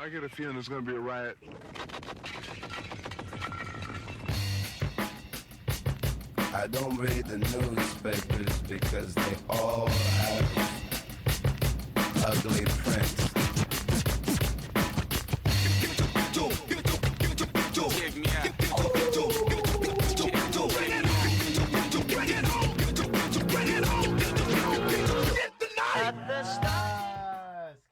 I get a feeling there's going to be a riot. I don't read the newspapers because they all have ugly prints.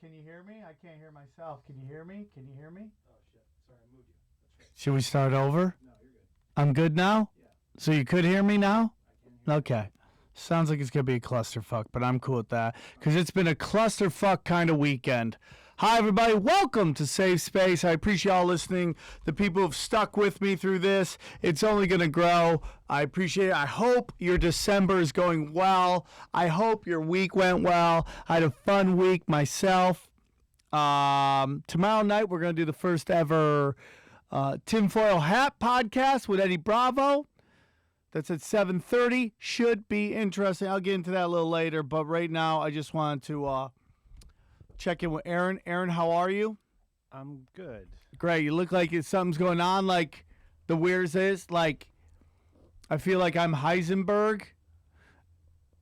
Can you hear me? I can't hear myself. Can you hear me? Can you hear me? Oh, shit. Sorry, I moved you. That's right. Should we start over? No, you're good. I'm good now? Yeah. So you could hear me now? I can hear you. Okay. Sounds like it's going to be a clusterfuck, but I'm cool with that because it's been a clusterfuck kind of weekend. Hi, everybody. Welcome to Safe Space. I appreciate y'all listening. The people who've stuck with me through this. It's only going to grow. I appreciate it. I hope your December is going well. I hope your week went well. I had a fun week myself. Tomorrow night, we're going to do the first ever Tinfoil Hat podcast with Eddie Bravo. That's at 7:30. Should be interesting. I'll get into that a little later. But right now, I just wanted to check in with Aaron. Aaron, how are you? I'm good. Great. You look like something's going on. Like the Weirs is. Like I feel like I'm Heisenberg.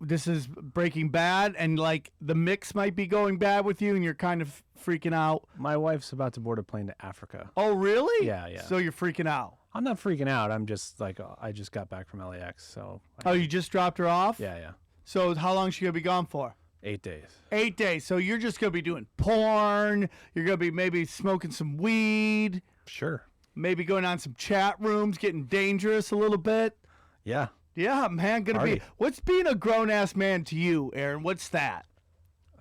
This is Breaking Bad, and like the mix might be going bad with you, and you're kind of freaking out. My wife's about to board a plane to Africa. Oh, really? Yeah. So you're freaking out. I'm not freaking out. I'm just like, I just got back from LAX, so. You just dropped her off? Yeah. So how long is she going to be gone for? 8 days. 8 days. So you're just going to be doing porn. You're going to be maybe smoking some weed. Sure. Maybe going on some chat rooms, getting dangerous a little bit. Yeah. Yeah, man. Gonna Party. be. What's being a grown ass man to you, Aaron? What's that?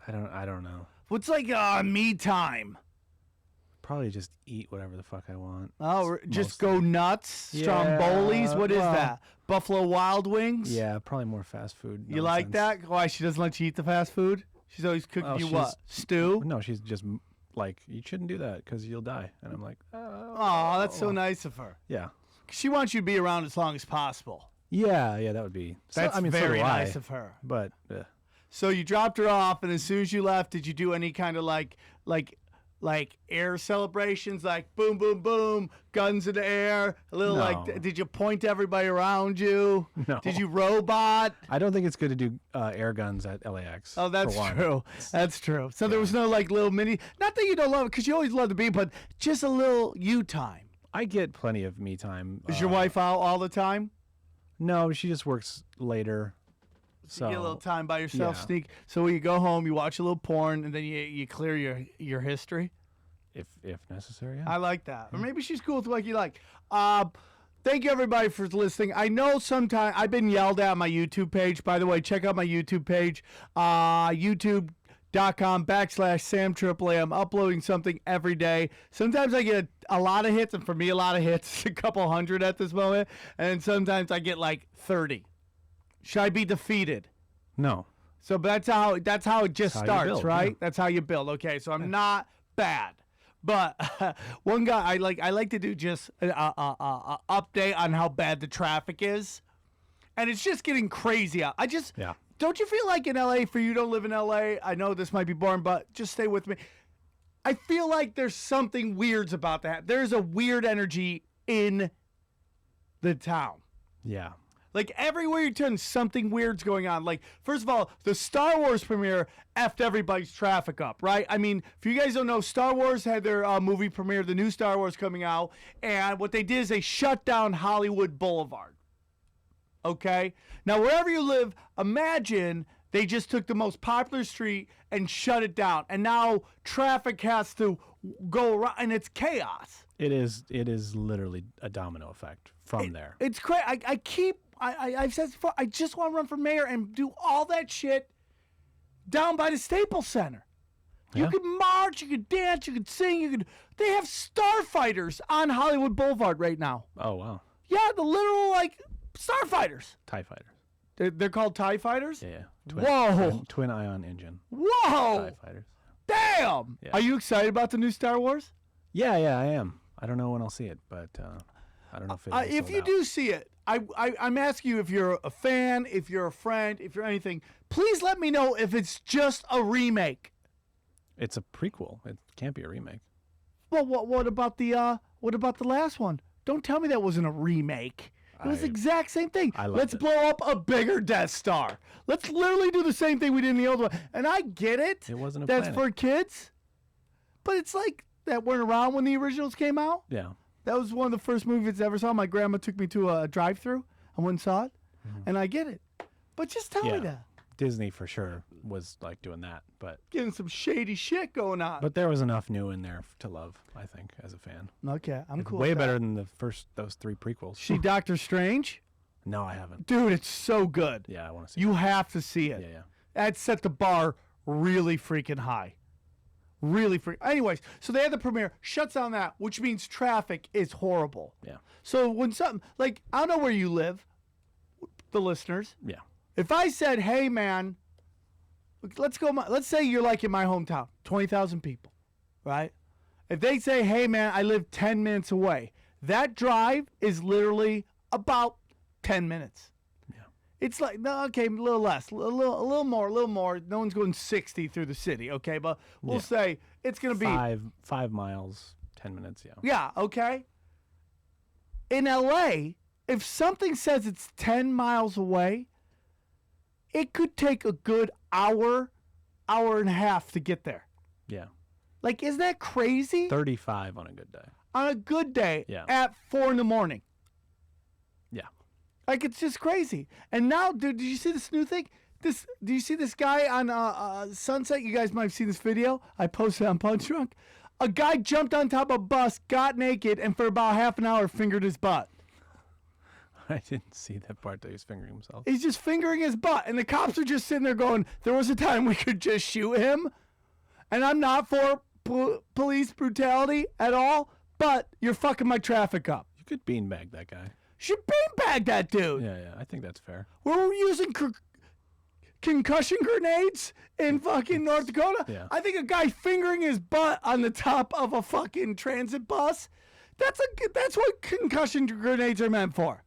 I don't know. What's like me time? Probably just eat whatever the fuck I want. Oh, just Mostly. go nuts. Yeah, Stromboli's. What is well, that? Buffalo Wild Wings. Yeah, probably more fast food. You like nonsense. that? Why she doesn't let you eat the fast food? She's always cooking Well, you she's- what? Stew. No, she's just like, you shouldn't do that because you'll die. And I'm like, Oh, that's so nice of her. yeah. She wants you to be around as long as possible. Yeah, that would be. That's so very do nice I, of her. But So you dropped her off, and as soon as you left, did you do any kind of like air celebrations, like boom, boom, boom, guns in the air, a little No. like? Did you point to everybody around you? No. Did you robot? I don't think it's good to do air guns at LAX. Oh, that's for one. true. That's true. So there was no like little mini. Not that you don't love it, because you always love to be, but just a little you time. I get plenty of me time. Is your wife out all the time? No, she just works later. So you get a little time by yourself, yeah. sneak. So when you go home, you watch a little porn, and then you clear your history. If necessary. Yeah. I like that. Or maybe she's cool with what you like. Thank you, everybody, for listening. I know sometimes I've been yelled at on my YouTube page. By the way, check out my YouTube page, youtube.com/Sam Tripoli. I'm uploading something every day. Sometimes I get a lot of hits, and for me, a lot of hits, a couple hundred at this moment. And sometimes I get like 30. Should I be defeated? No. So that's how it just That's how you starts, build, right? yeah. That's how you build. Okay, so I'm not bad. But one guy I like to do just a update on how bad the traffic is, and it's just getting crazy out. Yeah. Don't you feel like in LA? For you don't live in LA, I know this might be boring, but just stay with me. I feel like there's something weird about that. There's a weird energy in the town. Yeah. Like everywhere you turn, something weird's going on. Like, first of all, the Star Wars premiere effed everybody's traffic up, right? I mean, if you guys don't know, Star Wars had their movie premiere, the new Star Wars coming out, and what they did is they shut down Hollywood Boulevard. Okay? Now, wherever you live, imagine they just took the most popular street and shut it down, and now traffic has to go around, and it's chaos. It is literally a domino effect from there. It's crazy. I've said this before, I just want to run for mayor and do all that shit down by the Staples Center. You Yeah. could march, you could dance, you could sing, they have starfighters on Hollywood Boulevard right now. Oh wow. Yeah, the literal like starfighters. TIE fighters. They're called TIE fighters? Yeah. Whoa. Twin ion engine. Whoa. TIE fighters. Damn. Yeah. Are you excited about the new Star Wars? Yeah, I am. I don't know when I'll see it, but I don't know if it's if you do see it, I'm asking you if you're a fan, if you're a friend, if you're anything, please let me know if it's just a remake. It's a prequel. It can't be a remake. Well, what about the last one? Don't tell me that wasn't a remake. It was the exact same thing. Let's blow up a bigger Death Star. Let's literally do the same thing we did in the old one. And I get it. It wasn't a That's planet. for kids. But it's like that weren't around when the originals came out. Yeah. That was one of the first movies I ever saw. My grandma took me to a drive-thru. I went and saw it. And I get it. But just tell me that. Disney for sure was like doing that, but Getting some shady shit going on. but there was enough new in there to love, I think, as a fan. Okay, I'm It's cool. way with better that. than those 3 prequels. See Doctor Strange? No, I haven't. Dude, it's so good. Yeah, I want to see. You have to see it. Yeah. That set the bar really freaking high. Really freaking. Anyways, so they had the premiere, shuts down that, which means traffic is horrible. Yeah. So when something, like, I don't know where you live, the listeners. Yeah. If I said, hey, man, let's say you're like in my hometown, 20,000 people, right? If they say, hey, man, I live 10 minutes away, that drive is literally about 10 minutes. Yeah. It's like, no, okay, a little less, a little more. No one's going 60 through the city, okay? But we'll say it's going to be 5 miles, 10 minutes. Yeah. Yeah, okay. In LA, if something says it's 10 miles away, it could take a good hour and a half to get there. Yeah. Like, isn't that crazy? 35 on a good day. On a good day Yeah. at 4 a.m. Yeah. Like, it's just crazy. And now, dude, did you see this new thing? Do you see this guy on Sunset? You guys might have seen this video. I posted on Punch Drunk. A guy jumped on top of a bus, got naked, and for about half an hour fingered his butt. I didn't see that part that he was fingering himself. He's just fingering his butt, and the cops are just sitting there going, there was a time we could just shoot him, and I'm not for police brutality at all, but you're fucking my traffic up. You could beanbag that guy. Should beanbag that dude. Yeah, I think that's fair. We're using concussion grenades in fucking North Dakota. Yeah. I think a guy fingering his butt on the top of a fucking transit bus, that's what concussion grenades are meant for.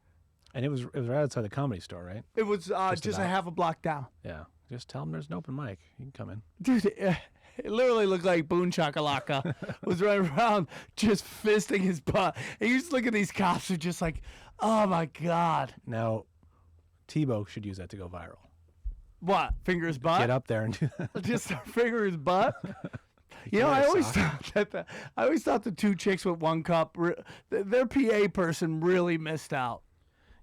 And it was right outside the Comedy Store, right? It was just a about. half a block down. Yeah. Just tell him there's an open mic. You can come in. Dude, it literally looked like Boone Chakalaka was running around just fisting his butt. And you just look at these cops who are just like, oh my God. Now, Tebow should use that to go viral. What? Finger his butt? Get up there and do that. Just finger his butt? You know, I always thought the 2 chicks with 1 cup, their PA person really missed out.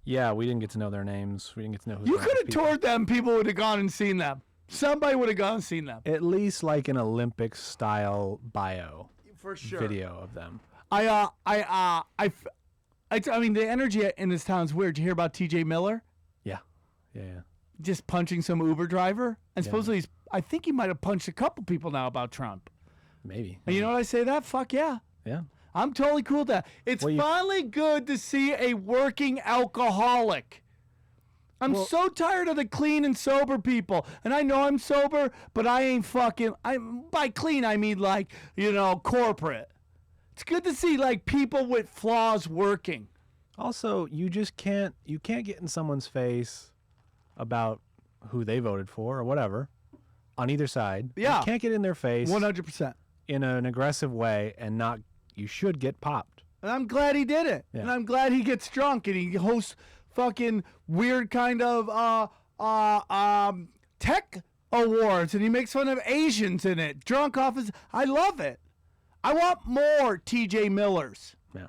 Yeah, we didn't get to know their names. We didn't get to know who You could have toured them. People would have gone and seen them. Somebody would have gone and seen them. At least like an Olympics style bio For sure. video of them. I mean, the energy in this town is weird. Did you hear about TJ Miller? Yeah. Just punching some Uber driver? And supposedly, I think he might have punched a couple people now about Trump. Maybe. And you know what I say that? Fuck yeah. Yeah. I'm totally cool with that. It's finally good to see a working alcoholic. I'm so tired of the clean and sober people. And I know I'm sober, but I ain't fucking, by clean, I mean like, corporate. It's good to see like people with flaws working. Also, you can't get in someone's face about who they voted for or whatever on either side. Yeah. You can't get in their face 100%. in an aggressive way and not, you should get popped. And I'm glad he did it. Yeah. And I'm glad he gets drunk and he hosts fucking weird kind of tech awards and he makes fun of Asians in it. Drunk off his, I love it. I want more TJ Millers. Yeah.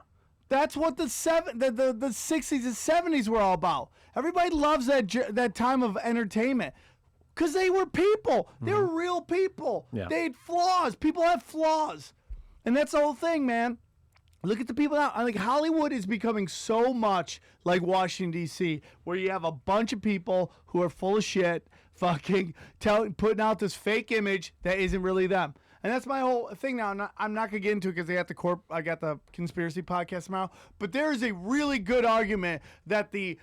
That's what the 60s and 70s were all about. Everybody loves that time of entertainment because they were people. They were real people. Yeah. They had flaws. People have flaws. And that's the whole thing, man. Look at the people now. Like Hollywood is becoming so much like Washington, D.C., where you have a bunch of people who are full of shit, fucking putting out this fake image that isn't really them. And that's my whole thing now. I'm not going to get into it because I got the conspiracy podcast now. But there is a really good argument that the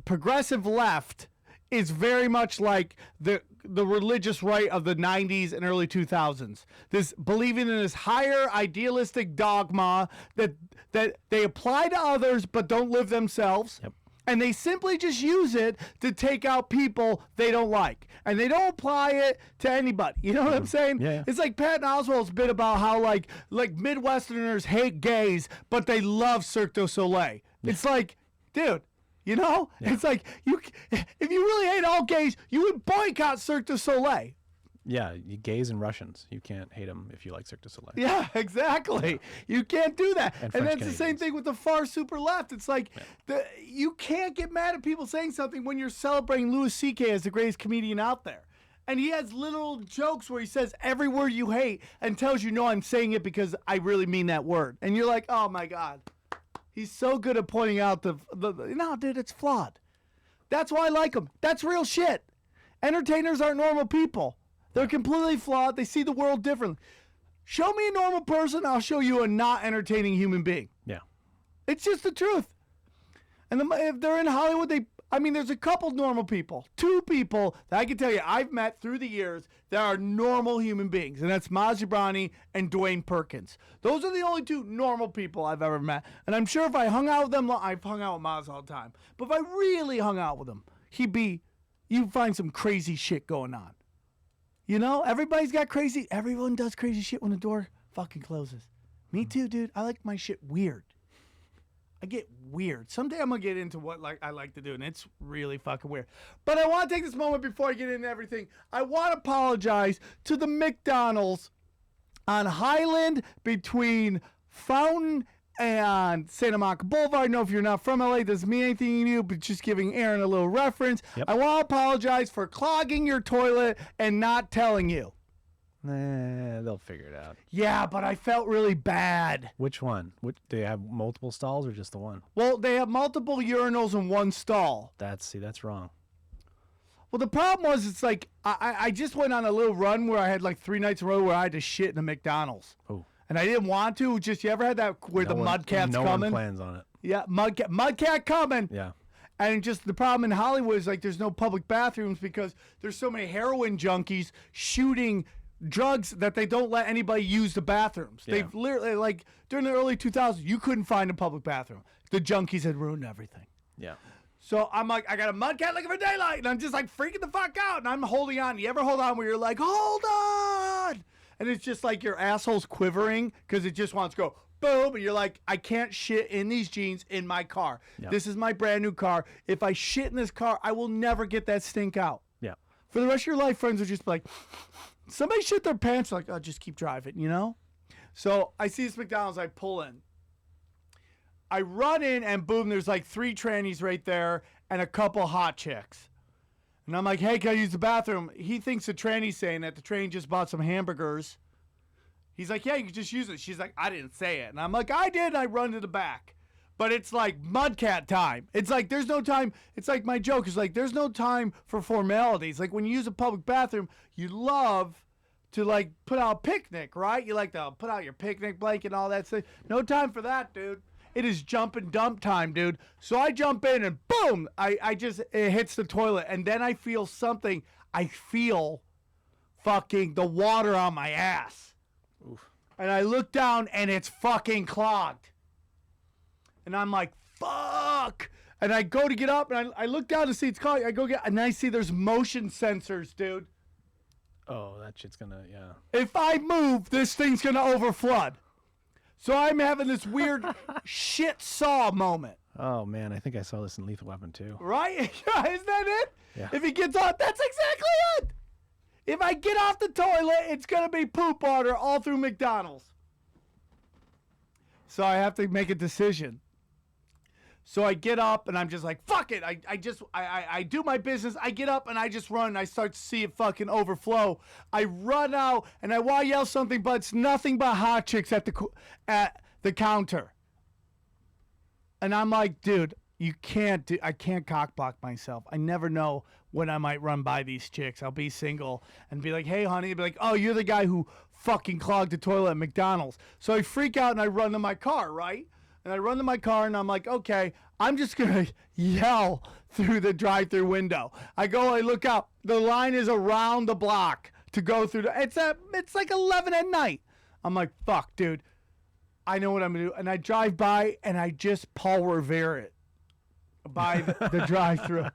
progressive left is very much like the religious right of the 90s and early 2000s. This believing in this higher idealistic dogma that they apply to others but don't live themselves. Yep. And they simply just use it to take out people they don't like. And they don't apply it to anybody. You know what I'm saying? Yeah. It's like Patton Oswalt's bit about how like Midwesterners hate gays, but they love Cirque du Soleil. It's like, dude, you know? It's like, if you really hate all gays, you would boycott Cirque du Soleil. Yeah, gays and Russians. You can't hate them if you like Cirque du Soleil. Yeah, exactly. You can't do that. And French that's the same Canadians. thing with the far super left. It's like you can't get mad at people saying something when you're celebrating Louis C.K. as the greatest comedian out there. And he has little jokes where he says every word you hate and tells you, no, I'm saying it because I really mean that word. And you're like, oh, my God. He's so good at pointing out the no, dude, it's flawed. That's why I like him. That's real shit. Entertainers aren't normal people. They're completely flawed. They see the world differently. Show me a normal person, I'll show you a not entertaining human being. Yeah. It's just the truth. And if they're in Hollywood, there's a couple normal people. 2 people that I can tell you I've met through the years that are normal human beings. And that's Maz Jobrani and Dwayne Perkins. Those are the only 2 normal people I've ever met. And I'm sure if I hung out with them, I've hung out with Maz all the time. But if I really hung out with him, you'd find some crazy shit going on. You know, everyone does crazy shit when the door fucking closes. Me too, dude. I like my shit weird. I get weird. Someday I'm going to get into what I like to do, and it's really fucking weird. But I want to take this moment before I get into everything. I want to apologize to the McDonald's on Highland between Fountain and Santa Monica Boulevard. I know if you're not from LA, doesn't mean anything to you, but just giving Aaron a little reference. Yep. I want to apologize for clogging your toilet and not telling you. They'll figure it out. Yeah, but I felt really bad. Which one? Do they have multiple stalls or just the one? Well, they have multiple urinals in one stall. That's wrong. Well, the problem was it's like I just went on a little run where I had like 3 nights in a row where I had to shit in a McDonald's. Oh. And I didn't want to. Just, you ever had that where the mud cat's coming? coming? No one plans on it. Yeah, mud cat coming. Yeah. And just the problem in Hollywood is like there's no public bathrooms because there's so many heroin junkies shooting drugs that they don't let anybody use the bathrooms. Yeah. They've literally, like, during the early 2000s, you couldn't find a public bathroom. The junkies had ruined everything. Yeah. So I'm like, I got a mud cat looking for daylight, and I'm just like freaking the fuck out, and I'm holding on. You ever hold on where you're like, hold on? And it's just like your asshole's quivering because it just wants to go boom, and you're like, I can't shit in these jeans in my car. Yeah. This is my brand new car. If I shit in this car, I will never get that stink out. Yeah. For the rest of your life, friends will just be like, somebody shit their pants, like, oh, just keep driving, you know? So I see this McDonald's, I pull in. I run in, and boom, there's like 3 trannies right there and a couple hot chicks. And I'm like, hey, can I use the bathroom? He thinks the tranny's saying that. The tranny just bought some hamburgers. He's like, yeah, you can just use it. She's like, I didn't say it. And I'm like, I did. And I run to the back. But it's like mudcat time. It's like there's no time. It's like my joke is like there's no time for formalities. Like when you use a public bathroom, you love to like put out a picnic, right? You like to put out your picnic blanket and all that stuff. No time for that, dude. It is jump and dump time, dude. So I jump in and boom, it hits the toilet. And then I feel something. I feel fucking the water on my ass. Oof. And I look down and it's fucking clogged. And I'm like, fuck. And I go to get up and I look down to see it's clogged. I go get, and I see there's motion sensors, dude. Oh, that shit's gonna, yeah. If I move, this thing's gonna overflood. So I'm having this weird shit saw moment. Oh, man, I think I saw this in Lethal Weapon, too. Right? Yeah, isn't that it? Yeah. If he gets off, that's exactly it. If I get off the toilet, it's going to be poop water all through McDonald's. So I have to make a decision. So I get up and I'm just like, fuck it. I do my business. I get up and I just run. I start to see it fucking overflow. I run out and I want to yell something, but it's nothing but hot chicks at the counter. And I'm like, dude, I can't cock block myself. I never know when I might run by these chicks. I'll be single and be like, hey, honey. Be like, oh, you're the guy who fucking clogged the toilet at McDonald's. So I freak out and I run to my car, right? And I run to my car and I'm like, okay, I'm just going to yell through the drive-through window. I go, I look out. The line is around the block to go through. It's like 11 at night. I'm like, fuck, dude. I know what I'm going to do. And I drive by and I just Paul Revere it. by the drive-thru.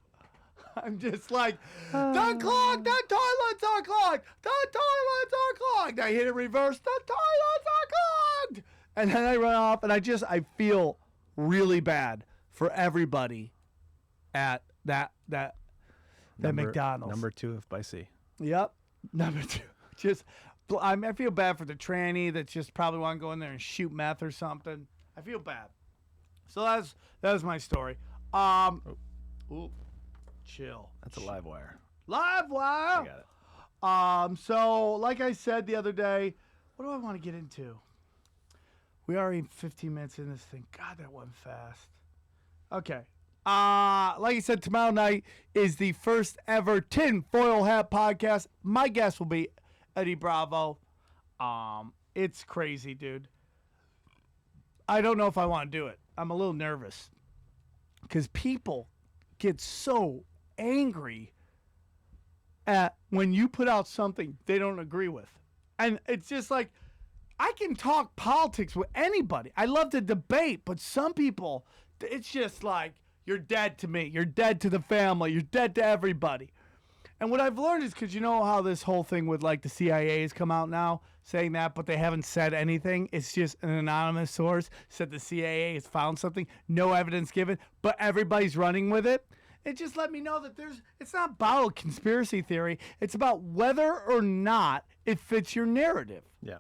I'm just like, the clock, the toilets are clogged, the toilets are clogged. I hit it reverse, the toilets are clogged. And then I run off, and I feel really bad for everybody at that McDonald's. Number 2 if by sea. Yep, number 2. Just, I feel bad for the tranny that just probably want to go in there and shoot meth or something. I feel bad. So that was my story. Ooh, chill. That's a live wire. Live wire. I got it. So like I said the other day, what do I want to get into? We are already 15 minutes in this thing. God, that went fast. Okay. Like I said, tomorrow night is the first ever Tinfoil Hat podcast. My guest will be Eddie Bravo. It's crazy, dude. I don't know if I want to do it. I'm a little nervous because people get so angry at when you put out something they don't agree with. And it's just like, I can talk politics with anybody. I love to debate, but some people, it's just like, you're dead to me. You're dead to the family. You're dead to everybody. And what I've learned is, because you know how this whole thing with like the CIA has come out now saying that, but they haven't said anything. It's just an anonymous source said the CIA has found something, no evidence given, but everybody's running with it. It just let me know that it's not about a conspiracy theory. It's about whether or not it fits your narrative. Yeah.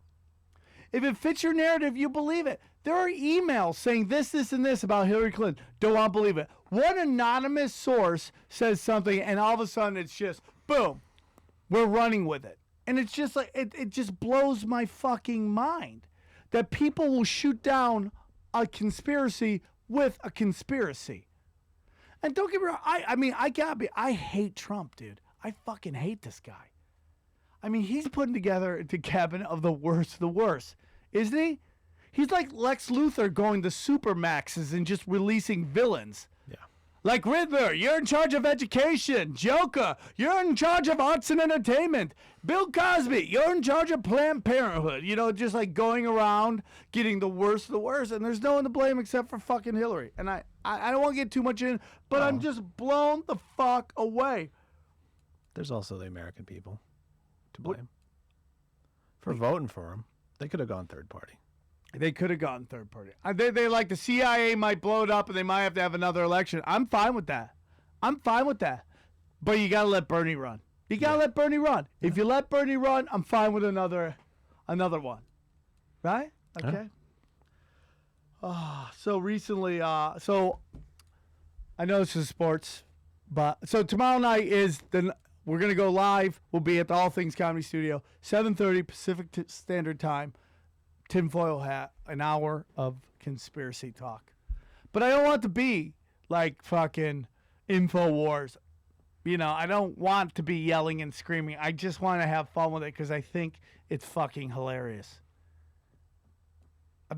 If it fits your narrative, you believe it. There are emails saying this, and this about Hillary Clinton. Don't want to believe it. One anonymous source says something, and all of a sudden it's just, boom, we're running with it. And it's just like, it just blows my fucking mind that people will shoot down a conspiracy with a conspiracy. And don't get me wrong, I hate Trump, dude. I fucking hate this guy. I mean, he's putting together the cabinet of the worst of the worst, isn't he? He's like Lex Luthor going to Supermaxes and just releasing villains. Yeah. Like Riddler, you're in charge of education. Joker, you're in charge of arts and entertainment. Bill Cosby, you're in charge of Planned Parenthood. You know, just like going around getting the worst of the worst. And there's no one to blame except for fucking Hillary. And I don't want to get too much in, but I'm just blown the fuck away. There's also the American people to blame for voting for him. They could have gone third party. They could have gone third party. They like the CIA might blow it up and they might have to have another election. I'm fine with that. But you got to let Bernie run. You got to let Bernie run. If you let Bernie run, I'm fine with another one. Right? Okay. So recently, so I know this is sports, but so tomorrow night we're going to go live. We'll be at the All Things Comedy Studio, 7:30 Pacific Standard Time. Tinfoil Hat, an hour of conspiracy talk. But I don't want to be like fucking InfoWars. You know, I don't want to be yelling and screaming. I just want to have fun with it because I think it's fucking hilarious. I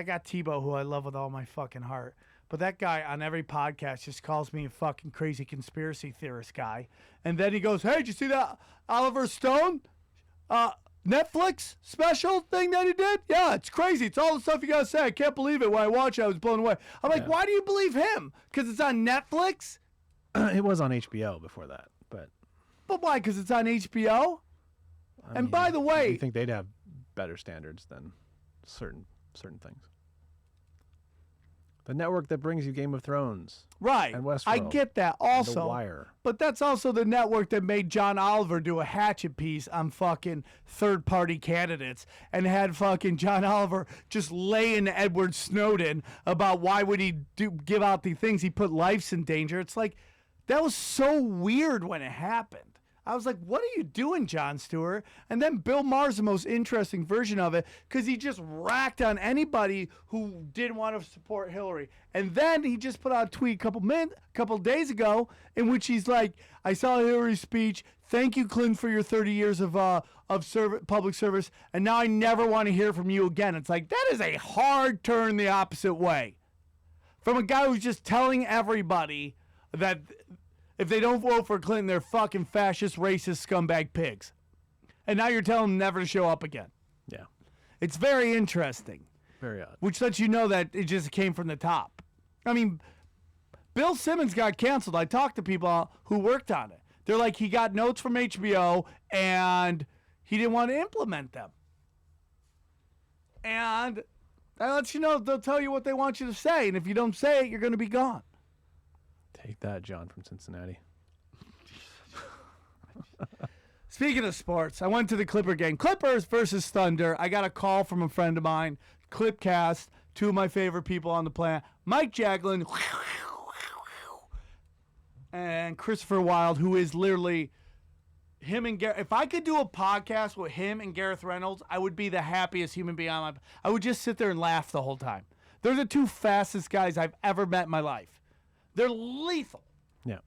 got Tebow, who I love with all my fucking heart. But that guy on every podcast just calls me a fucking crazy conspiracy theorist guy. And then he goes, hey, did you see that Oliver Stone Netflix special thing that he did? Yeah, it's crazy. It's all the stuff you gotta say. I can't believe it. When I watched it, I was blown away. I'm like, why do you believe him? Because it's on Netflix? It was on HBO before that, but why? Because it's on HBO? And by the way, you think they'd have better standards than certain things? The network that brings you Game of Thrones. Right. And Westworld. I get that also. The Wire. But that's also the network that made John Oliver do a hatchet piece on fucking third-party candidates and had fucking John Oliver just lay into Edward Snowden about why would he give out the things. He put lives in danger. It's like, that was so weird when it happened. I was like, what are you doing, Jon Stewart? And then Bill Maher's the most interesting version of it because he just racked on anybody who didn't want to support Hillary. And then he just put out a tweet a couple days ago in which he's like, I saw Hillary's speech. Thank you, Clinton, for your 30 years of public service. And now I never want to hear from you again. It's like, that is a hard turn the opposite way. From a guy who's just telling everybody that if they don't vote for Clinton, they're fucking fascist, racist, scumbag pigs. And now you're telling them never to show up again. Yeah. It's very interesting. Very odd. Which lets you know that it just came from the top. I mean, Bill Simmons got canceled. I talked to people who worked on it. They're like, he got notes from HBO and he didn't want to implement them. And that lets you know they'll tell you what they want you to say. And if you don't say it, you're going to be gone. Take that, John from Cincinnati. Speaking of sports, I went to the Clipper game. Clippers versus Thunder. I got a call from a friend of mine, Clipcast, two of my favorite people on the planet, Mike Jaglin and Christopher Wilde, who is literally him and Gareth. If I could do a podcast with him and Gareth Reynolds, I would be the happiest human being on my. I would just sit there and laugh the whole time. They're the two fastest guys I've ever met in my life. They're lethal. Yeah.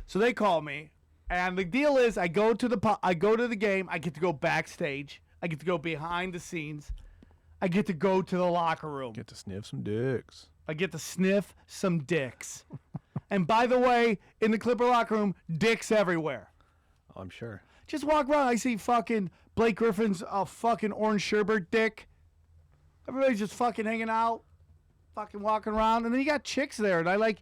So they call me. And the deal is, I go to the game. I get to go backstage. I get to go behind the scenes. I get to go to the locker room. Get to sniff some dicks. I get to sniff some dicks. And by the way, in the Clipper locker room, dicks everywhere. Oh, I'm sure. Just walk around. I see fucking Blake Griffin's fucking orange sherbet dick. Everybody's just fucking hanging out, fucking walking around, and then you got chicks there, and I like.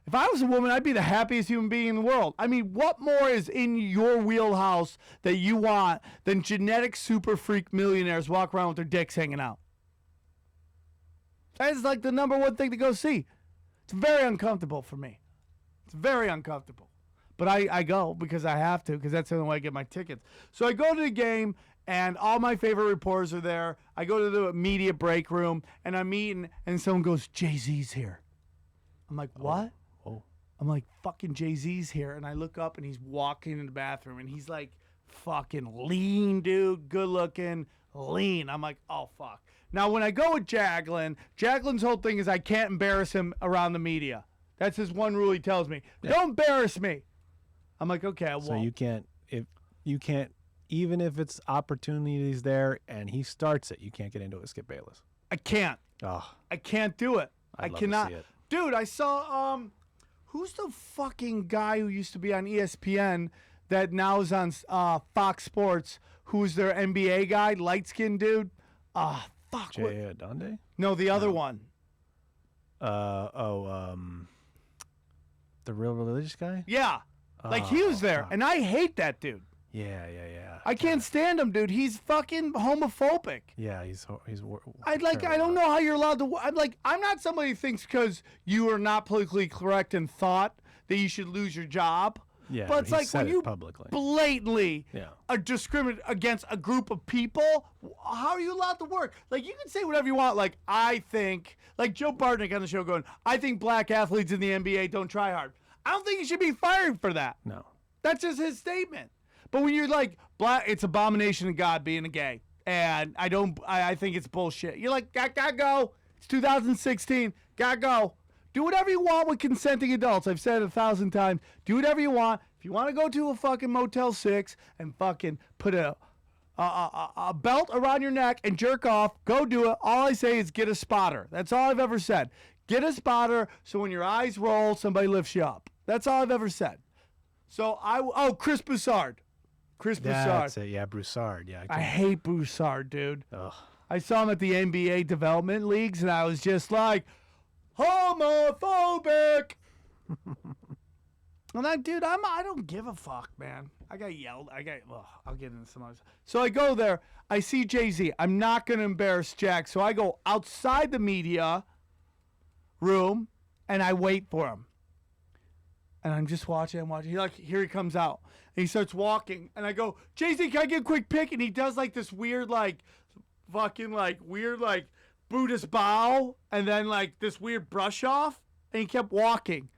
If I was a woman, I'd be the happiest human being in the world. I mean, what more is in your wheelhouse that you want than genetic super freak millionaires walk around with their dicks hanging out? That is like the number one thing to go see. It's very uncomfortable for me. It's very uncomfortable. But I go because I have to, because that's the only way I get my tickets. So I go to the game, and all my favorite reporters are there. I go to the media break room, and I'm eating, and someone goes, Jay-Z's here. I'm like, what? I'm like, fucking Jay-Z's here. And I look up and he's walking in the bathroom and he's like fucking lean, dude, good looking, lean. I'm like, oh, fuck. Now, when I go with Jaglin's whole thing is I can't embarrass him around the media. That's his one rule he tells me. Yeah. Don't embarrass me. I'm like, okay, I won't. So you can't, even if it's opportunities there and he starts it, you can't get into it with Skip Bayless. I can't. Oh. I can't do it. I'd love cannot. to see it. Dude, I saw, who's the fucking guy who used to be on ESPN that now is on Fox Sports, who's their NBA guy, light-skinned dude? Fuck. Jay Donde? No, the other one. The real religious guy? Yeah. Like, he was there, fuck. and I hate that dude. Yeah. I can't stand him, dude. He's fucking homophobic. Yeah, he's. I don't know how you're allowed to. I'm not somebody who thinks because you are not politically correct in thought that you should lose your job. Yeah, but it's like when you publicly blatantly are discriminate against a group of people. How are you allowed to work? Like, you can say whatever you want. Like, I think, like Joe Bartnick on the show going, I think black athletes in the NBA don't try hard. I don't think you should be fired for that. No, that's just his statement. But when you're like, it's abomination to God being a gay, and I think it's bullshit. You're like, gotta go. It's 2016. Gotta go. Do whatever you want with consenting adults. I've said it 1,000 times. Do whatever you want. If you want to go to a fucking Motel 6 and fucking put a belt around your neck and jerk off, go do it. All I say is get a spotter. That's all I've ever said. Get a spotter so when your eyes roll, somebody lifts you up. That's all I've ever said. So Chris Broussard. That's it. Yeah, Broussard. Yeah, I hate Broussard, dude. Ugh. I saw him at the NBA development leagues, and I was just like, homophobic. And I don't give a fuck, man. I got yelled. I'll get into some other stuff. So I go there. I see Jay-Z. I'm not going to embarrass Jack. So I go outside the media room, and I wait for him. And I'm just watching. Here he comes out. And he starts walking. And I go, Jay-Z, can I get a quick pic? And he does like this weird, Buddhist bow. And then like this weird brush off. And he kept walking.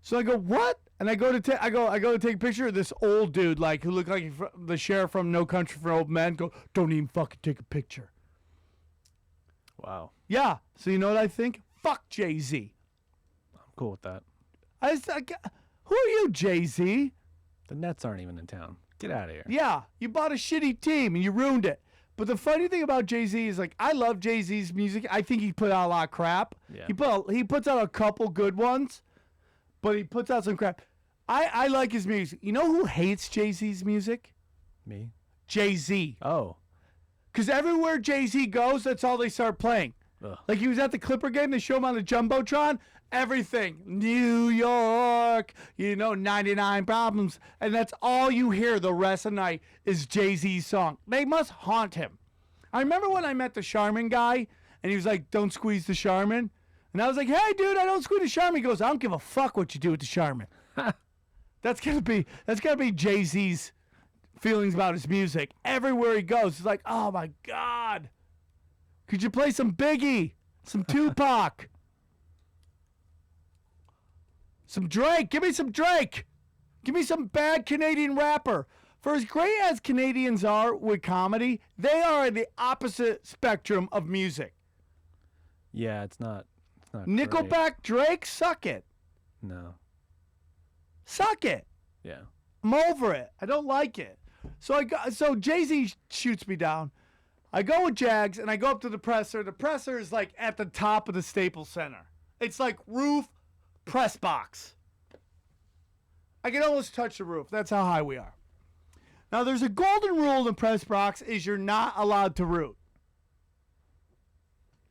So I go, what? And I go to take a picture of this old dude, like who looked like the sheriff from No Country for Old Men. Go, don't even fucking take a picture. Wow. Yeah. So you know what I think? Fuck Jay-Z. I'm cool with that. Who are you, Jay-Z? The Nets aren't even in town. Get out of here. Yeah, you bought a shitty team and you ruined it. But the funny thing about Jay-Z is, like, I love Jay-Z's music. I think he put out a lot of crap. Yeah. He puts out a couple good ones, but he puts out some crap. I like his music. You know who hates Jay-Z's music? Me. Jay-Z. Oh. Because everywhere Jay-Z goes, that's all they start playing. Ugh. Like he was at the Clipper game. They show him on the Jumbotron. Everything. New York. 99 Problems. And that's all you hear the rest of the night is Jay-Z's song. They must haunt him. I remember when I met the Charmin guy, and he was like, don't squeeze the Charmin. And I was like, hey, dude, I don't squeeze the Charmin. He goes, I don't give a fuck what you do with the Charmin. That's gotta be Jay-Z's feelings about his music. Everywhere he goes, it's like, oh my God. Could you play some Biggie? Some Tupac? Some Drake? Give me some Drake. Give me some bad Canadian rapper. For as great as Canadians are with comedy, they are in the opposite spectrum of music. Yeah, it's not Nickelback, great. Drake, suck it. No. Suck it. Yeah. I'm over it. I don't like it. So Jay-Z shoots me down. I go with Jags, and I go up to the presser. The presser is like at the top of the Staples Center. It's like roof, press box. I can almost touch the roof. That's how high we are. Now, there's a golden rule in the press box is you're not allowed to root.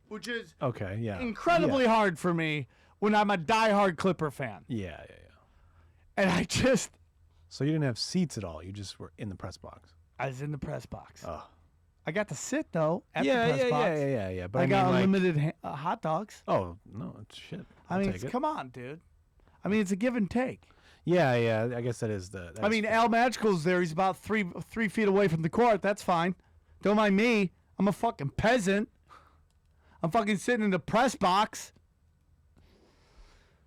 Which is Okay, yeah. incredibly hard for me when I'm a diehard Clipper fan. Yeah. And I So you didn't have seats at all. You just were in the press box. was in the press box. Oh. I got to sit, though, at the press box. Yeah. But I got mean, unlimited hot dogs. Oh, no, it's shit. I'll take it. Come on, dude. I mean, it's a give and take. Yeah. I guess that is the. I mean, Al Magical's there. He's about three feet away from the court. That's fine. Don't mind me. I'm a fucking peasant. I'm fucking sitting in the press box.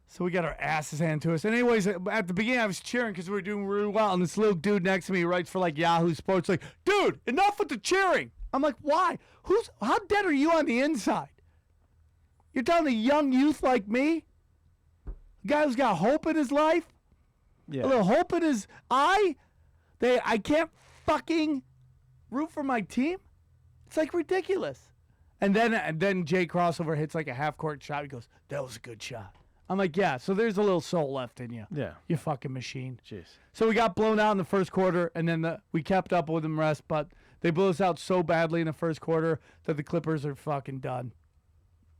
So we got our asses handed to us. And anyways, at the beginning, I was cheering because we were doing really well. And this little dude next to me writes for like Yahoo Sports, like, dude, enough with the cheering. I'm like, why? How dead are you on the inside? You're telling a young youth like me, a guy who's got hope in his life, Yeah. a little hope in his eye, I can't fucking root for my team? It's like ridiculous. And then Jay Crossover hits like a half-court shot. He goes, that was a good shot. I'm like, yeah, so there's a little soul left in you. Yeah. You fucking machine. Jeez. So we got blown out in the first quarter, and then we kept up with them rest, but they blew us out so badly in the first quarter that the Clippers are fucking done.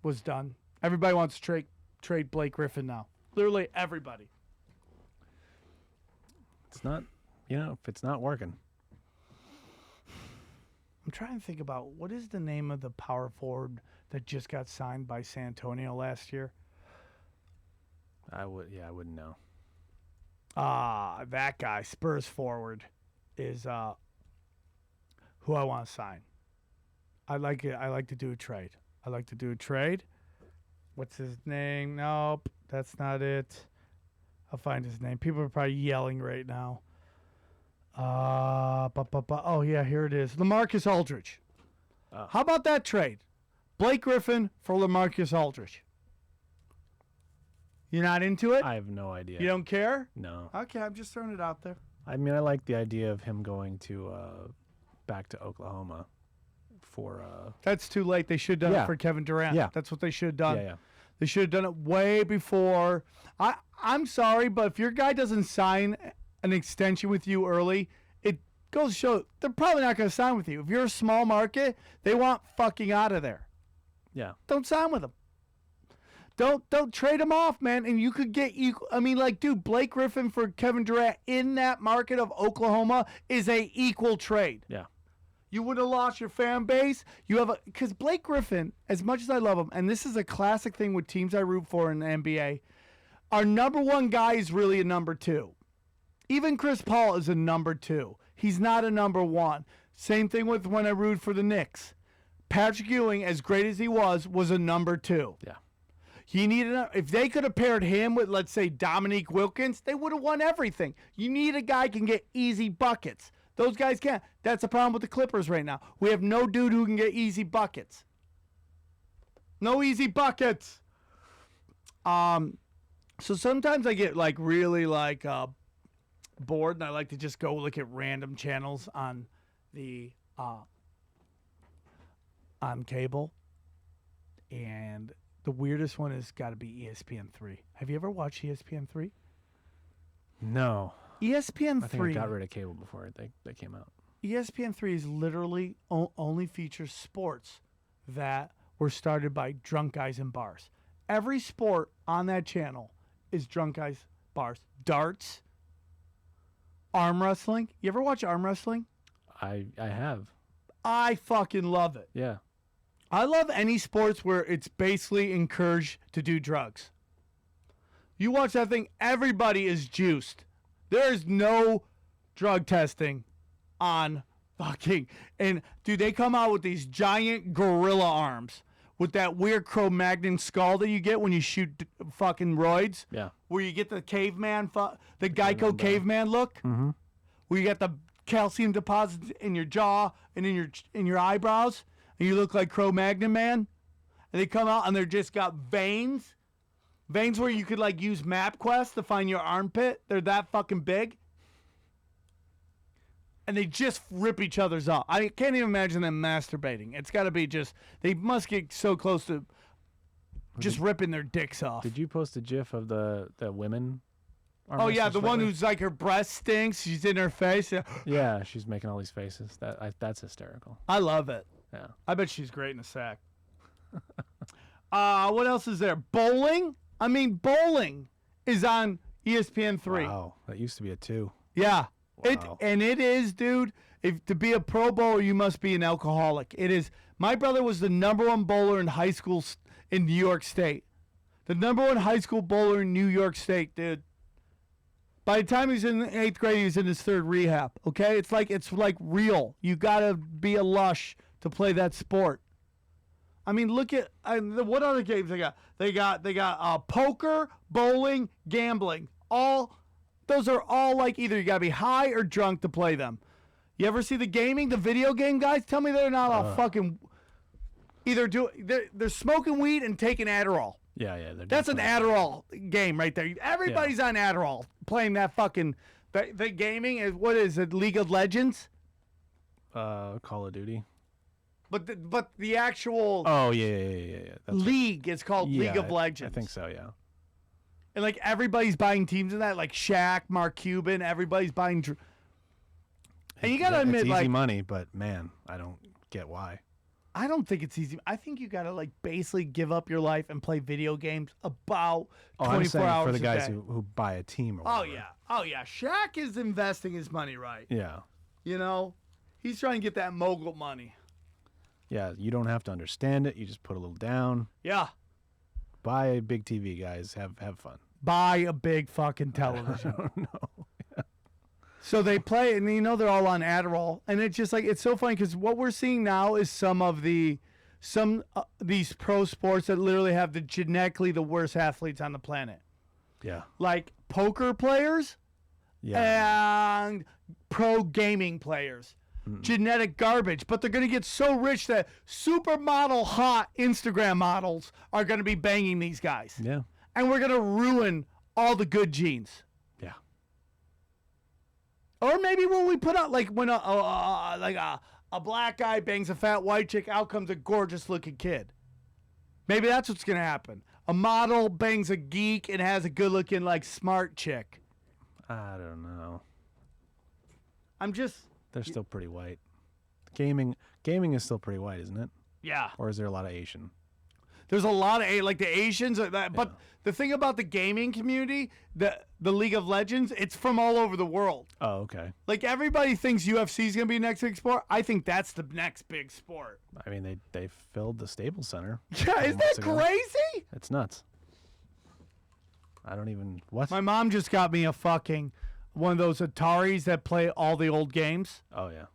Was done. Everybody wants to trade Blake Griffin now. Literally everybody. It's not, if it's not working. I'm trying to think about what is the name of the power forward that just got signed by San Antonio last year? I wouldn't know. That guy, Spurs forward, is who I want to sign. I like it. I like to do a trade. What's his name? Nope, that's not it. I'll find his name. People are probably yelling right now. Oh yeah, here it is. LaMarcus Aldridge. How about that trade? Blake Griffin for LaMarcus Aldridge. You're not into it? I have no idea. You don't care? No. Okay, I'm just throwing it out there. I mean, I like the idea of him going to back to Oklahoma for. That's too late. They should have done it for Kevin Durant. Yeah. That's what they should have done. Yeah. They should have done it way before. I'm sorry, but if your guy doesn't sign an extension with you early, it goes to show they're probably not going to sign with you. If you're a small market, they want fucking out of there. Yeah. Don't sign with them. Don't trade him off, man. And you could get dude, Blake Griffin for Kevin Durant in that market of Oklahoma is a equal trade. Yeah. You would have lost your fan base. Because Blake Griffin, as much as I love him, and this is a classic thing with teams I root for in the NBA, our number one guy is really a number two. Even Chris Paul is a number two. He's not a number one. Same thing with when I root for the Knicks. Patrick Ewing, as great as he was a number two. Yeah. He needed if they could have paired him with, let's say, Dominique Wilkins, they would have won everything. You need a guy who can get easy buckets. Those guys can't. That's the problem with the Clippers right now. We have no dude who can get easy buckets. No easy buckets. So sometimes I get really bored, and I like to just go look at random channels on the on cable. And the weirdest one has got to be ESPN3. Have you ever watched ESPN3? No. ESPN3. I think I got rid of cable before they came out. ESPN3 is literally only features sports that were started by drunk guys in bars. Every sport on that channel is drunk guys bars. Darts, arm wrestling. You ever watch arm wrestling? I have. I fucking love it. Yeah. I love any sports where it's basically encouraged to do drugs. You watch that thing, everybody is juiced. There is no drug testing on fucking. And, dude, they come out with these giant gorilla arms with that weird Cro-Magnon skull that you get when you shoot fucking roids. Yeah. Where you get the caveman, the Geico caveman look. Mm-hmm. Where you got the calcium deposits in your jaw and in your eyebrows. And you look like Cro-Magnon man. And they come out and they're just got veins. Veins where you could like use MapQuest to find your armpit. They're that fucking big. And they just rip each other's off. I can't even imagine them masturbating. It's got to be just, they must get so close to just ripping their dicks off. Did you post a gif of the women? Oh, yeah, the one who's like her breast stinks. She's in her face. Yeah, she's making all these faces. That's hysterical. I love it. Yeah. I bet she's great in a sack. What else is there? Bowling? I mean, bowling is on ESPN3. Wow, that used to be a 2. Yeah. Wow. It is, dude. If to be a pro bowler, you must be an alcoholic. It is. My brother was the #1 bowler in high school in New York State. The #1 high school bowler in New York State, dude. By the time he's in the 8th grade, he was in his 3rd rehab. Okay, it's like real. You gotta be a lush to play that sport. I mean, look at what other games they got. They got poker, bowling, gambling. Those are all like either you gotta be high or drunk to play them. You ever see the video game guys? Tell me they're not all fucking either they're smoking weed and taking Adderall. Yeah. That's an Adderall game right there. Everybody's on Adderall playing that fucking the gaming is what is it? League of Legends? Call of Duty. But the actual Oh yeah. That's league is called League of Legends. I think so, yeah. And like everybody's buying teams in that, like Shaq, Mark Cuban, everybody's buying. And you gotta admit, it's easy like money, but man, I don't get why. I don't think it's easy. I think you gotta like basically give up your life and play video games about 24 hours for the guys a day. who buy a team or whatever. Oh yeah. Shaq is investing his money right. Yeah. You know, he's trying to get that mogul money. Yeah, you don't have to understand it. You just put a little down. Yeah. Buy a big TV, guys. Have fun. Buy a big fucking television. I don't know. So they play, and you know they're all on Adderall, and it's just like it's so funny because what we're seeing now is some these pro sports that literally have genetically the worst athletes on the planet, Yeah. like poker players, and pro gaming players. Genetic garbage, but they're going to get so rich that supermodel hot Instagram models are going to be banging these guys. Yeah. And we're going to ruin all the good genes. Yeah. Or maybe when we put out, like when a black guy bangs a fat white chick, out comes a gorgeous looking kid. Maybe that's what's going to happen. A model bangs a geek and has a good looking, like, smart chick. I don't know. They're still pretty white. Gaming is still pretty white, isn't it? Yeah. Or is there a lot of Asian? There's a lot of like the Asians, but the thing about the gaming community, the League of Legends, it's from all over the world. Oh, okay. Like everybody thinks UFC is gonna be the next big sport. I think that's the next big sport. I mean, they filled the Staples Center. Yeah, isn't that crazy? It's nuts. I don't even what. My mom just got me a fucking one of those Ataris that play all the old games. Oh yeah.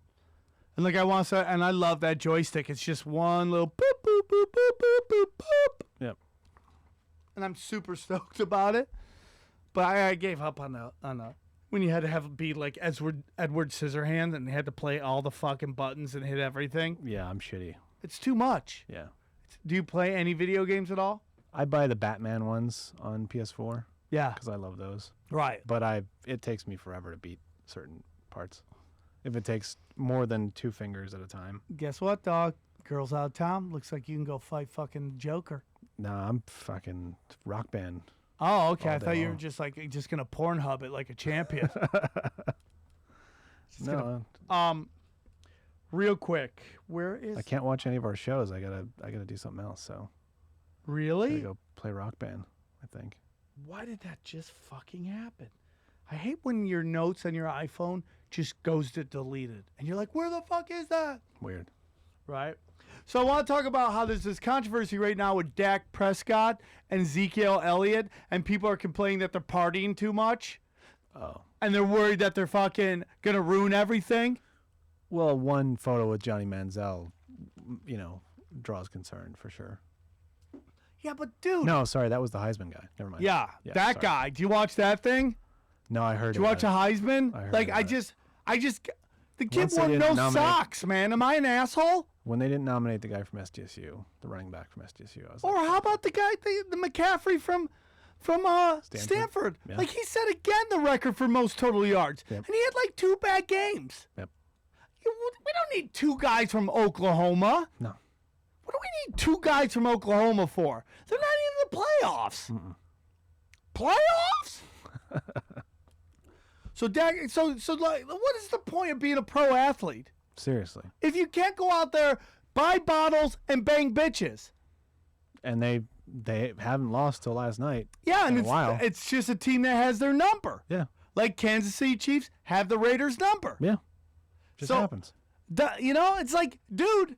And like and I love that joystick. It's just one little boop boop boop boop boop boop boop. Yep. And I'm super stoked about it. But I gave up on the when you had to have it be like Edward Scissorhands and you had to play all the fucking buttons and hit everything. Yeah, I'm shitty. It's too much. Yeah. Do you play any video games at all? I buy the Batman ones on PS4. Yeah. Because I love those. Right. But it takes me forever to beat certain parts. If it takes more than 2 fingers at a time. Guess what, dog? Girls out of town. Looks like you can go fight fucking Joker. Nah, I'm fucking Rock Band. Oh, okay. I day thought you were long. just gonna Pornhub it like a champion. No. real quick. Where is? I can't watch any of our shows. I gotta do something else. So Really? gotta go play Rock Band. I think. Why did that just fucking happen? I hate when your notes on your iPhone just goes to deleted, and you're like, where the fuck is that? Weird. Right. So I want to talk about how there's this controversy right now with Dak Prescott and Ezekiel Elliott, and people are complaining that they're partying too much. Oh. And they're worried that they're fucking gonna ruin everything. Well, one photo with Johnny Manziel, draws concern for sure. Yeah, but dude. No, sorry, that was the Heisman guy. Never mind. Yeah, that sorry. guy. Do you watch that thing? No, I heard. Do you watch a Heisman? I heard Like about I just, the kid Once they won didn't no nominate- socks, man. Am I an asshole? When they didn't nominate the guy from SDSU, the running back from SDSU, I was Or like, how about the guy, the McCaffrey from Stanford? Yeah. Like he set again the record for most total yards, Yep. and he had like 2 bad games. Yep. We don't need 2 guys from Oklahoma. No. What do we need 2 guys from Oklahoma for? They're not even in the playoffs. Playoffs? So like, what is the point of being a pro athlete Seriously. if you can't go out there, buy bottles, and bang bitches? And they haven't lost till last night. Yeah, and in a while. it's just a team that has their number. Yeah. Like Kansas City Chiefs have the Raiders' number. Yeah. Just So- happens. It's like, dude,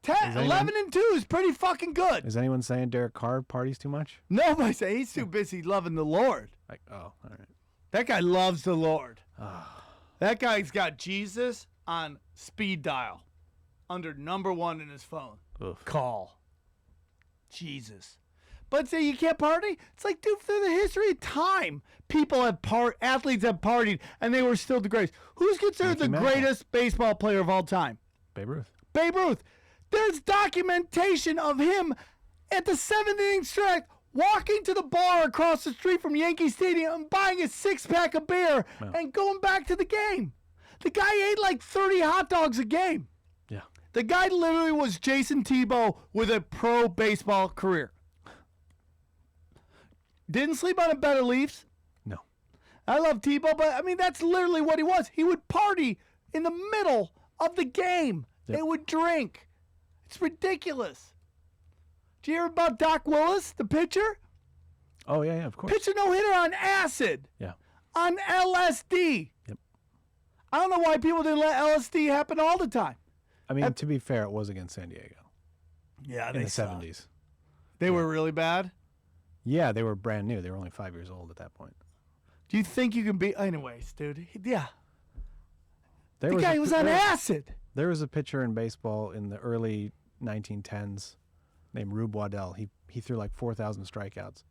11 and 2 is pretty fucking good. Is anyone saying Derek Carr parties too much? Nobody say he's too busy loving the Lord. Like, oh, all right. That guy loves the Lord. That guy's got Jesus on speed dial under number 1 in his phone. Oof. Call. Jesus. But say you can't party? It's like, dude, through the history of time, athletes have partied, and they were still the greatest. Who's considered the Mickey Mantle. greatest baseball player of all time? Babe Ruth. Babe Ruth. There's documentation of him at the 7th inning stretch walking to the bar across the street from Yankee Stadium and buying a 6-pack of beer and going back to the game. The guy ate like 30 hot dogs a game. Yeah. The guy literally was Jason Tebow with a pro baseball career. Didn't sleep on a bed of Leafs. No. I love Tebow, but I mean, that's literally what he was. He would party in the middle of the game. Yep. They would drink. It's ridiculous. Did you hear about Doc Willis, the pitcher? Oh, yeah, of course. Pitcher no-hitter on acid. Yeah. On LSD. Yep. I don't know why people didn't let LSD happen all the time. I mean, to be fair, it was against San Diego Yeah, in the 70s. They were really bad. Yeah, they were brand new. They were only 5 years old at that point. Do you think you can be... Anyways, dude. Yeah. There The guy was on acid. There was a pitcher in baseball in the early 1910s named Rube Waddell. He threw like 4,000 strikeouts.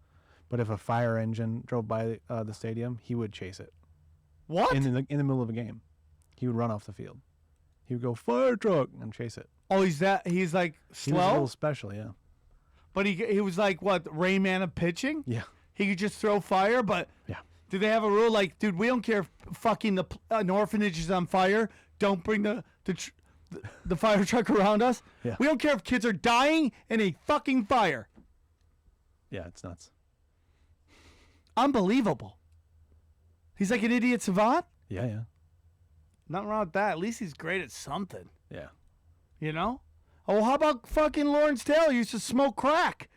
But if a fire engine drove by the stadium, he would chase it. What? In the middle of a game. He would run off the field. He would go, fire truck, and chase it. Oh, he's like He was a slow? little special, yeah. But he was like, what, Rayman of pitching? Yeah. He could just throw fire, but Yeah. did they have a rule like, dude, we don't care if fucking an orphanage is on fire. Don't bring the fire truck around us. Yeah. We don't care if kids are dying in a fucking fire. Yeah, it's nuts. Unbelievable. He's like an idiot savant. Yeah, yeah. Nothing wrong with that. At least he's great at something, Yeah. you know? Oh, how about fucking Lawrence Taylor used to smoke crack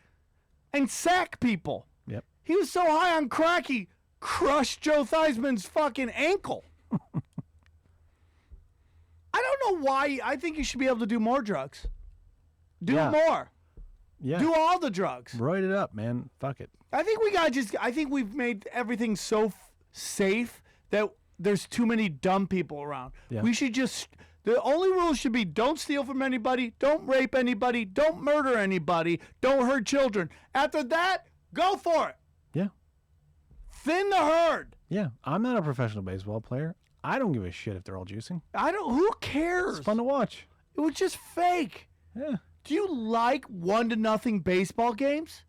and sack people. Yep. He was so high on crack, he crushed Joe Theismann's fucking ankle. I don't know why. I think you should be able to do more drugs. Do Yeah. more. Yeah. Do all the drugs. Roid it up, man. Fuck it. I think I think we've made everything so safe that there's too many dumb people around. Yeah. We should the only rule should be don't steal from anybody, don't rape anybody, don't murder anybody, don't hurt children. After that, go for it. Yeah. Thin the herd. Yeah. I'm not a professional baseball player. I don't give a shit if they're all juicing. Who cares? It's fun to watch. It was just fake. Yeah. Do you like 1-0 baseball games?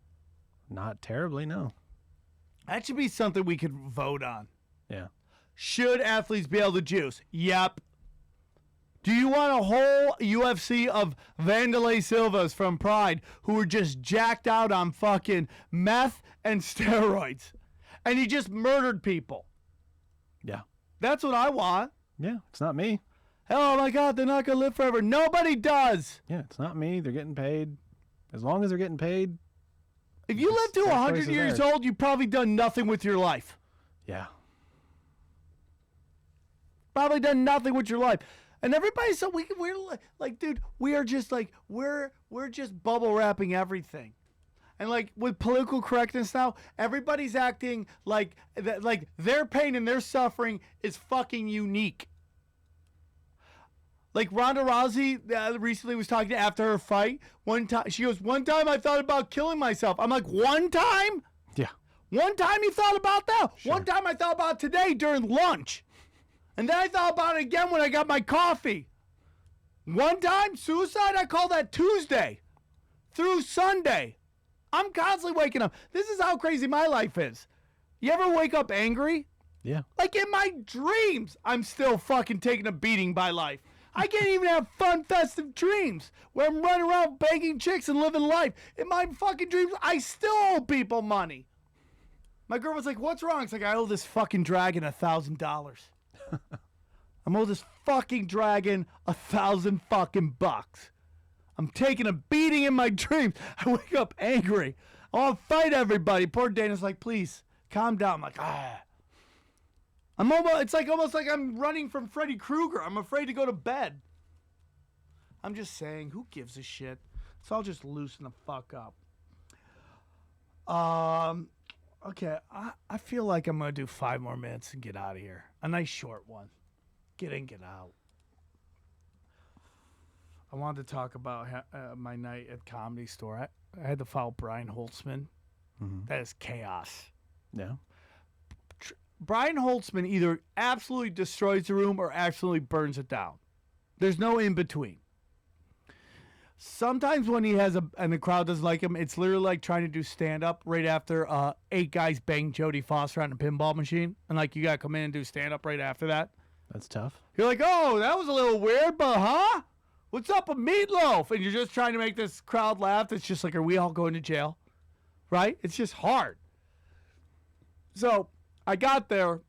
Not terribly, no. That should be something we could vote on. Yeah. Should athletes be able to juice? Yep. Do you want a whole UFC of Vanderlei Silvas from Pride who were just jacked out on fucking meth and steroids? And he just murdered people. Yeah. That's what I want. Yeah. It's not me. Oh my God, they're not gonna live forever. Nobody does. Yeah, it's not me. They're getting paid. As long as they're getting paid. If you live to 100 years old, you've probably done nothing with your life. Yeah. Probably done nothing with your life. And everybody, so we're like, dude, we are just like, we're just bubble wrapping everything. And like with political correctness now, everybody's acting like their pain and their suffering is fucking unique. Like Ronda Rousey recently was talking after her fight. One time, she goes, "One time I thought about killing myself." I'm like, "One time? Yeah. One time you thought about that? Sure. One time I thought about today during lunch. And then I thought about it again when I got my coffee. One time, suicide, I call that Tuesday through Sunday. I'm constantly waking up. This is how crazy my life is. You ever wake up angry? Yeah. Like in my dreams, I'm still fucking taking a beating by life. I can't even have fun, festive dreams where I'm running around banging chicks and living life. In my fucking dreams, I still owe people money. My girl was like, "What's wrong?" It's like, "I owe this fucking dragon $1,000. I'm owe this fucking dragon $1,000 fucking bucks. I'm taking a beating in my dreams. I wake up angry. I want to fight everybody." Poor Dana's like, "Please, calm down." I'm like, it's almost like I'm running from Freddy Krueger. I'm afraid to go to bed. I'm just saying, who gives a shit? So I'll just loosen the fuck up. Okay, I feel like I'm going to do 5 more minutes and get out of here. A nice short one. Get in, get out. I wanted to talk about my night at Comedy Store. I had to follow Brian Holtzman. Mm-hmm. That is chaos. Yeah. Brian Holtzman either absolutely destroys the room or absolutely burns it down. There's no in between. Sometimes when he has and the crowd doesn't like him, it's literally like trying to do stand-up right after 8 guys bang Jodie Foster on a pinball machine. And like, you got to come in and do stand-up right after that. That's tough. You're like, "Oh, that was a little weird, but huh? What's up with Meatloaf?" And you're just trying to make this crowd laugh. It's just like, are we all going to jail? Right? It's just hard. So I got there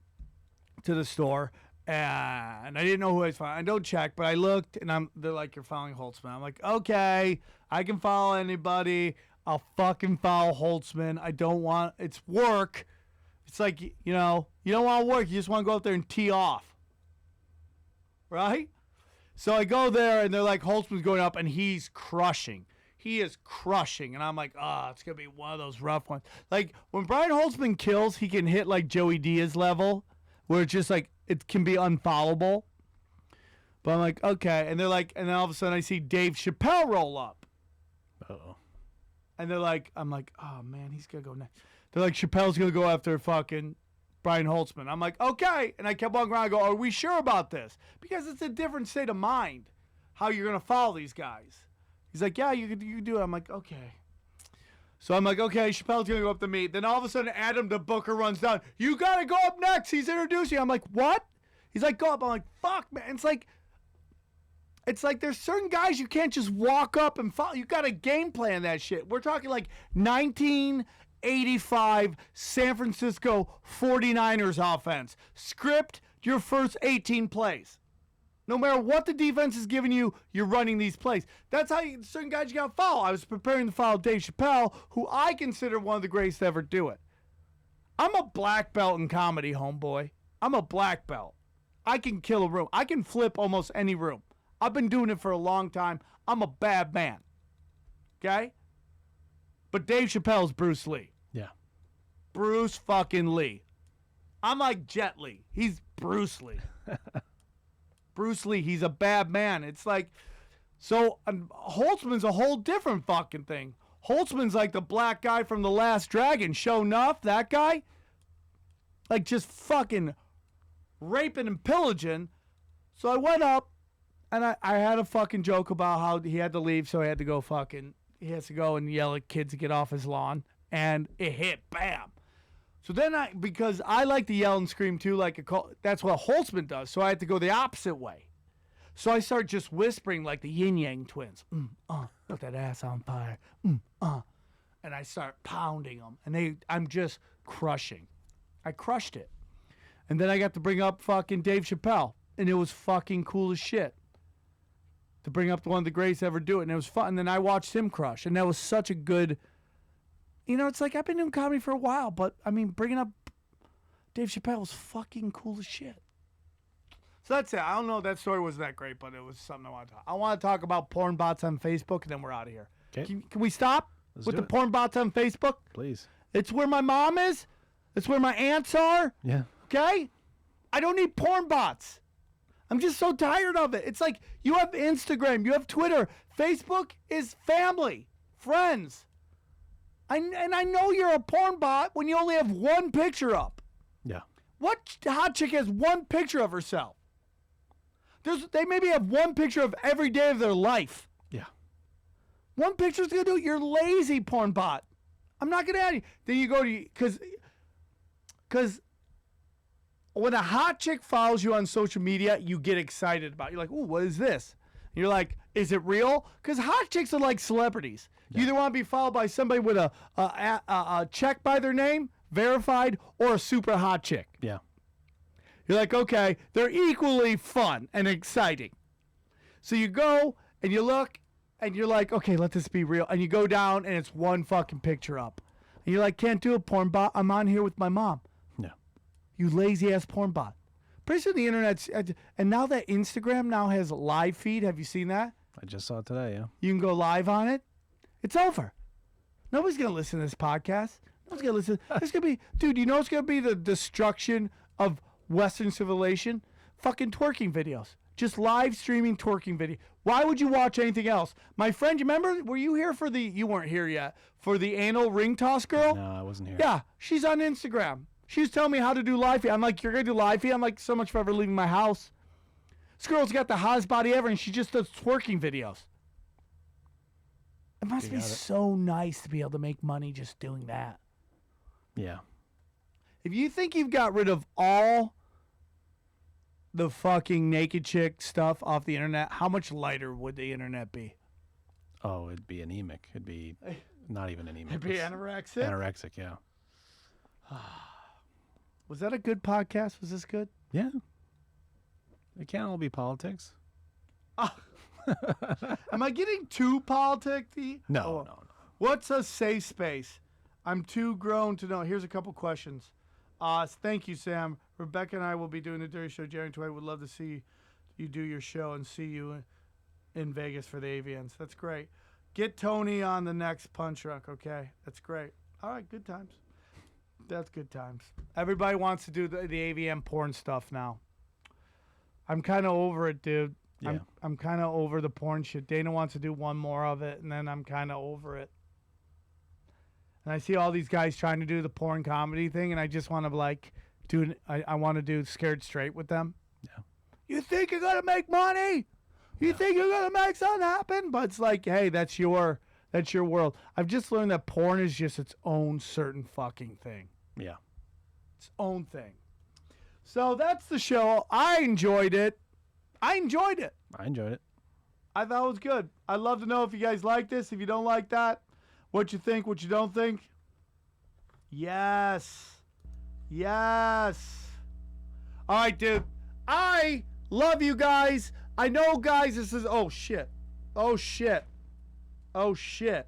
to the store, and I didn't know who I was following. I don't check, but I looked, and they're like, "You're following Holtzman." I'm like, "Okay, I can follow anybody. I'll fucking follow Holtzman. I don't want, it's work." It's like, you don't want to work. You just want to go out there and tee off. Right? So I go there, and they're like, Holtzman's going up, and he's crushing. He is crushing. And I'm like, it's going to be one of those rough ones. Like, when Brian Holtzman kills, he can hit, like, Joey Diaz level, where it's just, like, it can be unfollowable. But I'm like, okay. And they're like, and then all of a sudden I see Dave Chappelle roll up. Uh-oh. And they're like, I'm like, oh, man, he's going to go next. They're like, Chappelle's going to go after fucking Brian Holtzman. I'm like, okay. And I kept walking around. I go, are we sure about this? Because it's a different state of mind, how you're going to follow these guys. He's like, yeah, you can do it. I'm like, okay. So I'm like, okay, Chappelle's going to go up to me. Then all of a sudden, Adam the Booker runs down. "You got to go up next. He's introducing you." I'm like, what? He's like, "Go up." I'm like, fuck, man. It's like there's certain guys you can't just walk up and follow. You got to game plan that shit. We're talking like 1985 San Francisco 49ers offense. Script your first 18 plays. No matter what the defense is giving you, you're running these plays. That's how certain guys you got to follow. I was preparing to follow Dave Chappelle, who I consider one of the greatest to ever do it. I'm a black belt in comedy, homeboy. I'm a black belt. I can kill a room. I can flip almost any room. I've been doing it for a long time. I'm a bad man. Okay? But Dave Chappelle's Bruce Lee. Yeah. Bruce fucking Lee. I'm like Jet Li. He's Bruce Lee. Bruce Lee, he's a bad man. It's like, so Holtzman's a whole different fucking thing. Holtzman's like the black guy from The Last Dragon. Show enough, that guy. Like just fucking raping and pillaging. So I went up, and I had a fucking joke about how he had to leave, so he has to go and yell at kids to get off his lawn. And it hit, bam. So then because I like to yell and scream too, that's what Holtzman does. So I had to go the opposite way. So I start just whispering like the Yin Yang twins. Put that ass on fire. And I start pounding them. And I'm just crushing. I crushed it. And then I got to bring up fucking Dave Chappelle. and it was fucking cool as shit. To bring up one of the greatest to ever do it, and it was fun. And then I watched him crush, and that was such a good. It's like I've been doing comedy for a while, but I mean, bringing up Dave Chappelle was fucking cool as shit. So that's it. I don't know. That story wasn't that great, but it was something I want to talk. I want to talk about porn bots on Facebook, and then we're out of here. Okay. Can we stop with the porn bots on Facebook? Please. It's where my mom is. It's where my aunts are. Yeah. Okay? I don't need porn bots. I'm just so tired of it. It's like you have Instagram, you have Twitter. Facebook is family, friends. And I know you're a porn bot when you only have one picture up. Yeah. What hot chick has one picture of herself? They maybe have one picture of every day of their life. Yeah. One picture's going to do it. You're lazy, porn bot. I'm not going to add you. Then you go to, because when a hot chick follows you on social media, you get excited about it. You're like, ooh, what is this? And you're like, is it real? Because hot chicks are like celebrities. Yeah. You either want to be followed by somebody with a check by their name, verified, or a super hot chick. Yeah. You're like, okay, they're equally fun and exciting. So you go and you look and you're like, okay, let this be real. And you go down and it's one fucking picture up. And you're like, can't do it, porn bot. I'm on here with my mom. You lazy ass porn bot. Pretty soon the internet's, and now that Instagram now has a live feed. Have you seen that? I just saw it today, yeah. You can go live on it. It's over. Nobody's going to listen to this podcast. Nobody's going to listen. It's going to be, dude, you know it's going to be the destruction of Western civilization? Fucking twerking videos. Just live streaming twerking video. Why would you watch anything else? My friend, you remember, were you here for you weren't here yet, for the anal ring toss girl? No, I wasn't here. Yeah, she's on Instagram. She was telling me how to do live feed. I'm like, you're going to do live feed? I'm like, so much for ever leaving my house. This girl's got the hottest body ever, and she just does twerking videos. It must be so nice to be able to make money just doing that. Yeah. If you think you've got rid of all the fucking naked chick stuff off the internet, how much lighter would the internet be? Oh, it'd be anemic. It'd be not even anemic. It'd be anorexic? Anorexic, yeah. Was that a good podcast? Was this good? Yeah. It can't all be politics. Am I getting too politic-y? No. What's a safe space? I'm too grown to know. Here's a couple questions. Thank you, Sam. Rebecca and I will be doing the Dirty Show January 20. Would love to see you do your show and see you in Vegas for the AVNs. That's great. Get Tony on the next Punch Drunk, okay? That's great. All right, good times. That's good times. Everybody wants to do the AVN porn stuff now. I'm kind of over it, dude. Yeah. I'm kind of over the porn shit. Dana wants to do one more of it, and then I'm kind of over it. And I see all these guys trying to do the porn comedy thing, and I just want to I want to do Scared Straight with them. Yeah. You think you're gonna make money? You think you're gonna make something happen? But it's like, hey, that's your world. I've just learned that porn is just its own certain fucking thing. Yeah. Its own thing. So that's the show. I enjoyed it. I enjoyed it. I I thought it was good. I'd love to know if you guys like this. If you don't like that, what you think, what you don't think. Yes. Yes. All right, dude. I love you guys. I know, guys, this is... Oh, shit. Oh, shit. Oh, shit.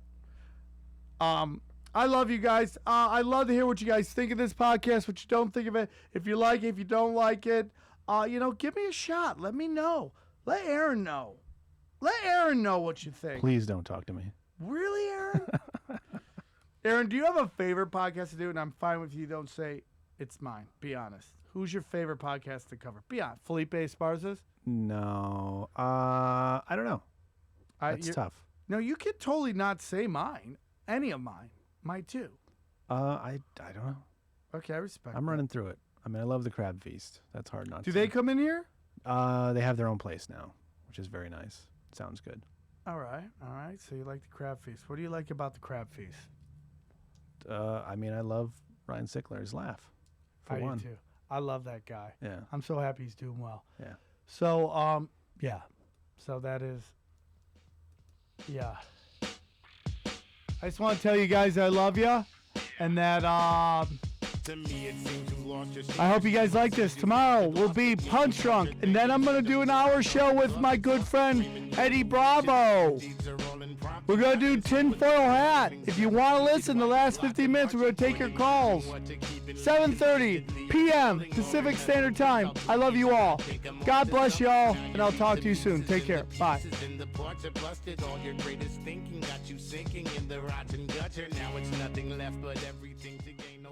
I love you guys. I love to hear what you guys think of this podcast, what you don't think of it. If you like it, if you don't like it, give me a shot. Let me know. Let Aaron know. Let Aaron know what you think. Please don't talk to me. Really, Aaron? Aaron, do you have a favorite podcast to do? And I'm fine with you. Don't say it's mine. Be honest. Who's your favorite podcast to cover? Be honest. Felipe Esparza's? No. I don't know. That's tough. No, you could totally not say mine. Any of mine. Mine too. I don't know. Okay, I respect I'm running through it. I mean, I love the Crab Feast. That's hard not to. Do they come in here? They have their own place now, which is very nice. Sounds good. All right. So you like the Crab Feast. What do you like about the Crab Feast? I mean, I love Ryan Sickler's laugh. For one. Do too. I love that guy. Yeah. I'm so happy he's doing well. Yeah. So, yeah. So that is, yeah. I just want to tell you guys I love you, and that I hope you guys like this. Tomorrow will be Punch Drunk, and then I'm going to do an hour show with my good friend Eddie Bravo. We're going to do Tinfoil Hat. If you want to listen the last 15 minutes, we're going to take your calls. 7:30 p.m. Pacific Standard Time. I love you all. God bless you all, and I'll talk to you soon. Take care. Bye. Now it's nothing left but everything to gain. No